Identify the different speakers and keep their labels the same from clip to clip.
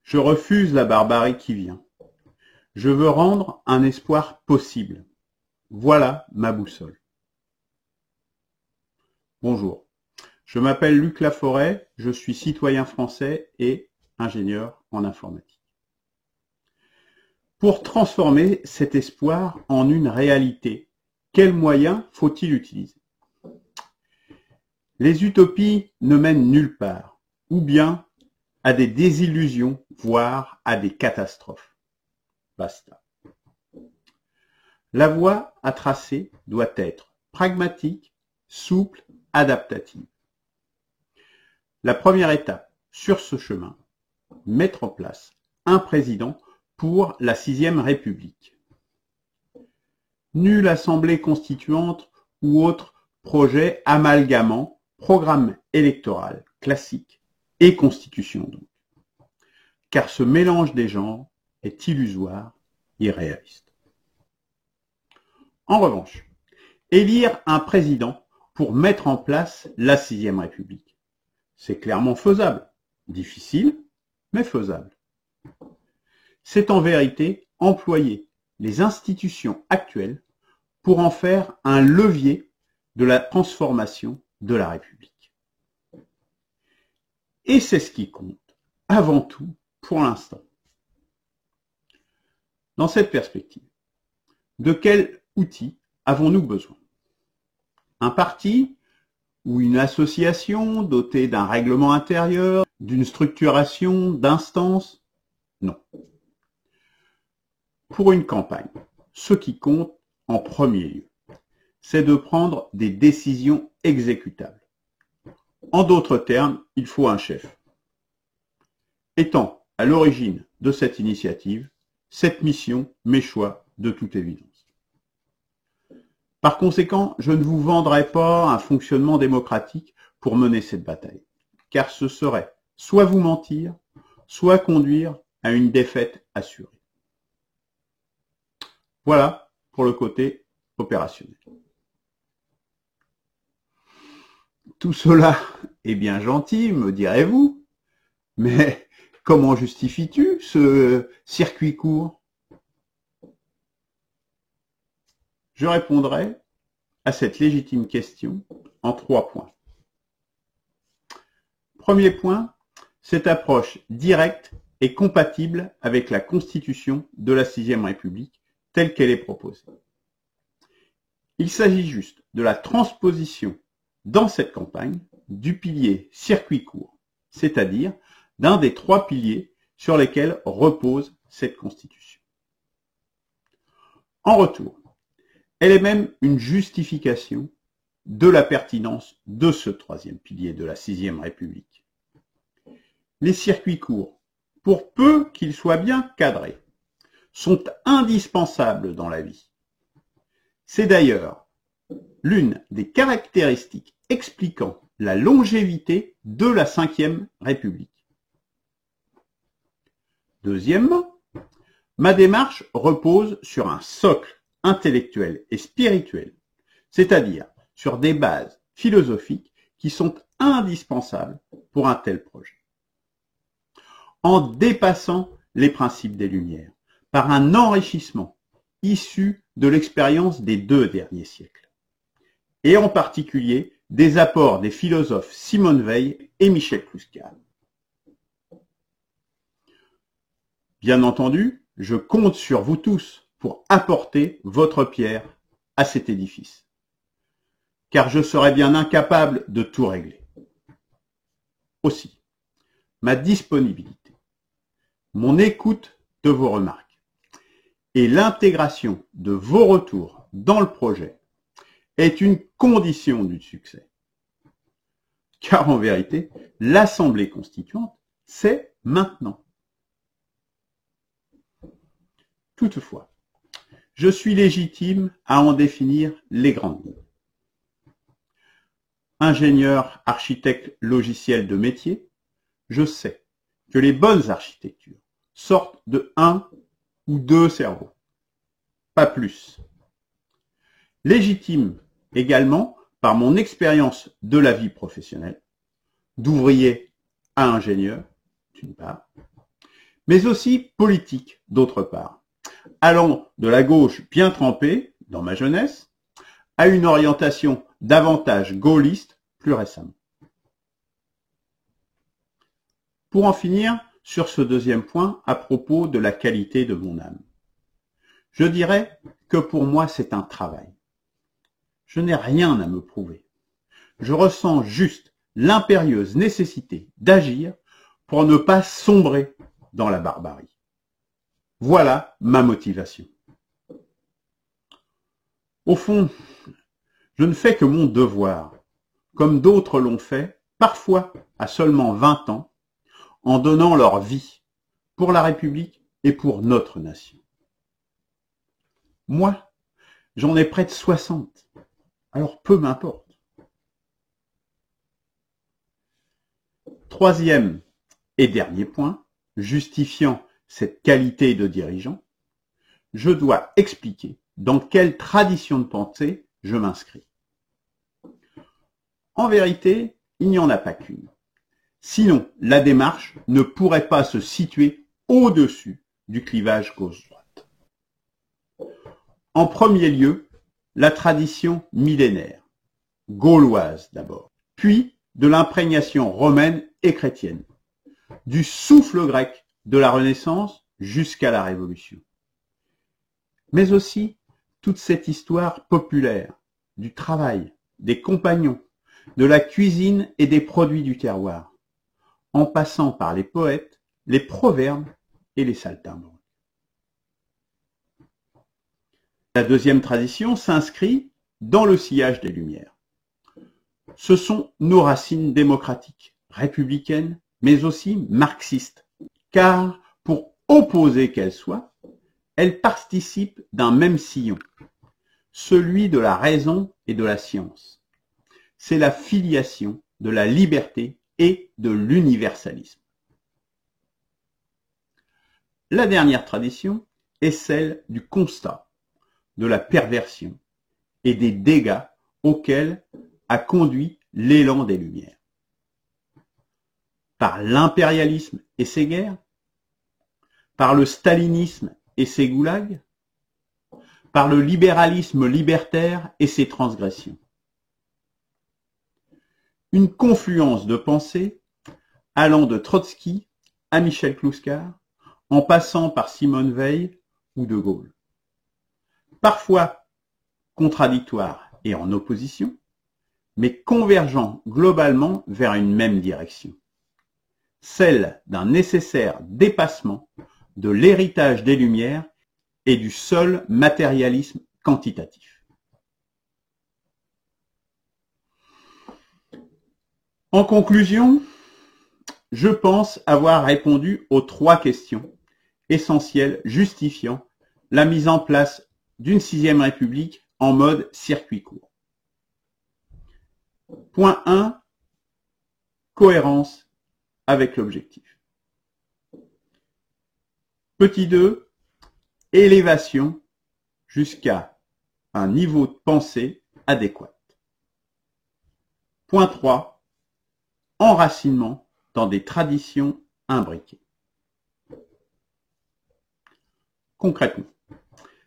Speaker 1: Je refuse la barbarie qui vient. Je veux rendre un espoir possible. Voilà ma boussole. Bonjour, je m'appelle Luc Laforêt, je suis citoyen français et ingénieur en informatique. Pour transformer cet espoir en une réalité, quels moyens faut-il utiliser? Les utopies ne mènent nulle part, ou bien à des désillusions, voire à des catastrophes. Basta. La voie à tracer doit être pragmatique, souple, adaptative. La première étape sur ce chemin, mettre en place un président pour la 6e République. Nulle assemblée constituante ou autre projet amalgamant programme électoral classique et constitution donc. Car ce mélange des genres est illusoire, irréaliste. En revanche, élire un président pour mettre en place la 6e République. C'est clairement faisable. Difficile, mais faisable. C'est en vérité employer les institutions actuelles pour en faire un levier de la transformation de la République. Et c'est ce qui compte, avant tout, pour l'instant. Dans cette perspective, de quels outils avons-nous besoin? Un parti ou une association dotée d'un règlement intérieur, d'une structuration, d'instances? Non. Pour une campagne, ce qui compte en premier lieu, c'est de prendre des décisions exécutables. En d'autres termes, il faut un chef. Étant à l'origine de cette initiative, cette mission m'échoit de toute évidence. Par conséquent, je ne vous vendrai pas un fonctionnement démocratique pour mener cette bataille, car ce serait soit vous mentir, soit conduire à une défaite assurée. Voilà pour le côté opérationnel. Tout cela est bien gentil, me direz-vous, mais comment justifies-tu ce circuit court? Je répondrai à cette légitime question en 3 points. Premier point, cette approche directe est compatible avec la Constitution de la 6e République telle qu'elle est proposée. Il s'agit juste de la transposition dans cette campagne du pilier circuit court, c'est-à-dire d'un des 3 piliers sur lesquels repose cette Constitution. En retour, elle est même une justification de la pertinence de ce 3e pilier de la 6e République. Les circuits courts, pour peu qu'ils soient bien cadrés, sont indispensables dans la vie. C'est d'ailleurs l'une des caractéristiques expliquant la longévité de la 5e République. Deuxièmement, ma démarche repose sur un socle intellectuel et spirituel, c'est-à-dire sur des bases philosophiques qui sont indispensables pour un tel projet. En dépassant les principes des Lumières, par un enrichissement issu de l'expérience des 2 derniers siècles, et en particulier des apports des philosophes Simone Veil et Michel Clouscal. Bien entendu, je compte sur vous tous pour apporter votre pierre à cet édifice, car je serais bien incapable de tout régler. Aussi, ma disponibilité, mon écoute de vos remarques et l'intégration de vos retours dans le projet est une condition du succès. Car en vérité, l'Assemblée constituante, c'est maintenant. Toutefois, je suis légitime à en définir les grandes lignes. Ingénieur, architecte logiciel de métier, je sais que les bonnes architectures sortent de 1 ou 2 cerveaux, pas plus. Légitime également par mon expérience de la vie professionnelle, d'ouvrier à ingénieur, d'une part, mais aussi politique d'autre part, allant de la gauche bien trempée, dans ma jeunesse, à une orientation davantage gaulliste plus récemment. Pour en finir sur ce deuxième point à propos de la qualité de mon âme, je dirais que pour moi c'est un travail. Je n'ai rien à me prouver. Je ressens juste l'impérieuse nécessité d'agir pour ne pas sombrer dans la barbarie. Voilà ma motivation. Au fond, je ne fais que mon devoir, comme d'autres l'ont fait, parfois à seulement 20 ans, en donnant leur vie pour la République et pour notre nation. Moi, j'en ai près de 60, alors peu m'importe. Troisième et dernier point, justifiant cette qualité de dirigeant, je dois expliquer dans quelle tradition de pensée je m'inscris. En vérité, il n'y en a pas qu'une. Sinon, la démarche ne pourrait pas se situer au-dessus du clivage gauche-droite. En premier lieu, la tradition millénaire, gauloise d'abord, puis de l'imprégnation romaine et chrétienne, du souffle grec de la Renaissance jusqu'à la Révolution. Mais aussi toute cette histoire populaire, du travail, des compagnons, de la cuisine et des produits du terroir, en passant par les poètes, les proverbes et les saltimbanques. La deuxième tradition s'inscrit dans le sillage des Lumières. Ce sont nos racines démocratiques, républicaines, mais aussi marxistes, car pour opposer qu'elles soient, elles participent d'un même sillon, celui de la raison et de la science. C'est la filiation de la liberté et de l'universalisme. La dernière tradition est celle du constat, de la perversion et des dégâts auxquels a conduit l'élan des Lumières. Par l'impérialisme et ses guerres, par le stalinisme et ses goulags, par le libéralisme libertaire et ses transgressions. Une confluence de pensées allant de Trotsky à Michel Clouscar, en passant par Simone Veil ou De Gaulle. Parfois contradictoires et en opposition, mais convergeant globalement vers une même direction, celle d'un nécessaire dépassement de l'héritage des Lumières et du seul matérialisme quantitatif. En conclusion, je pense avoir répondu aux 3 questions essentielles justifiant la mise en place d'une 6e République en mode circuit court. Point 1, cohérence avec l'objectif. Petit 2, élévation jusqu'à un niveau de pensée adéquat. Point 3, enracinement dans des traditions imbriquées. Concrètement,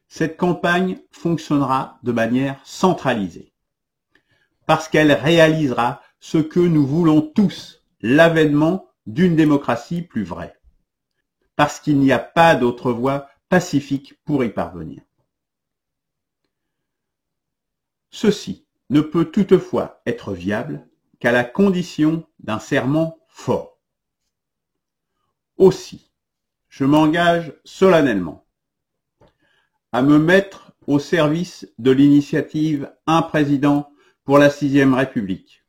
Speaker 1: cette campagne fonctionnera de manière centralisée, parce qu'elle réalisera ce que nous voulons tous, l'avènement d'une démocratie plus vraie, parce qu'il n'y a pas d'autre voie pacifique pour y parvenir. Ceci ne peut toutefois être viable qu'à la condition d'un serment fort. Aussi, je m'engage solennellement à me mettre au service de l'initiative Un président pour la 6e République,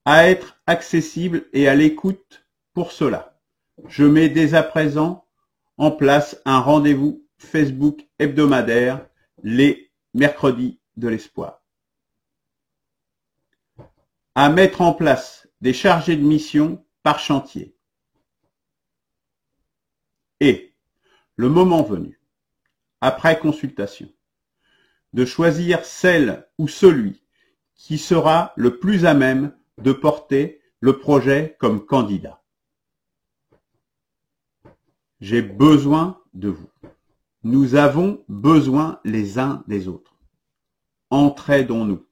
Speaker 1: à être accessible et à l'écoute pour cela. Je mets dès à présent en place un rendez-vous Facebook hebdomadaire les mercredis de l'espoir. À mettre en place des chargés de mission par chantier. Et, le moment venu, après consultation, de choisir celle ou celui qui sera le plus à même de porter le projet comme candidat. J'ai besoin de vous. Nous avons besoin les uns des autres. Entraidons-nous.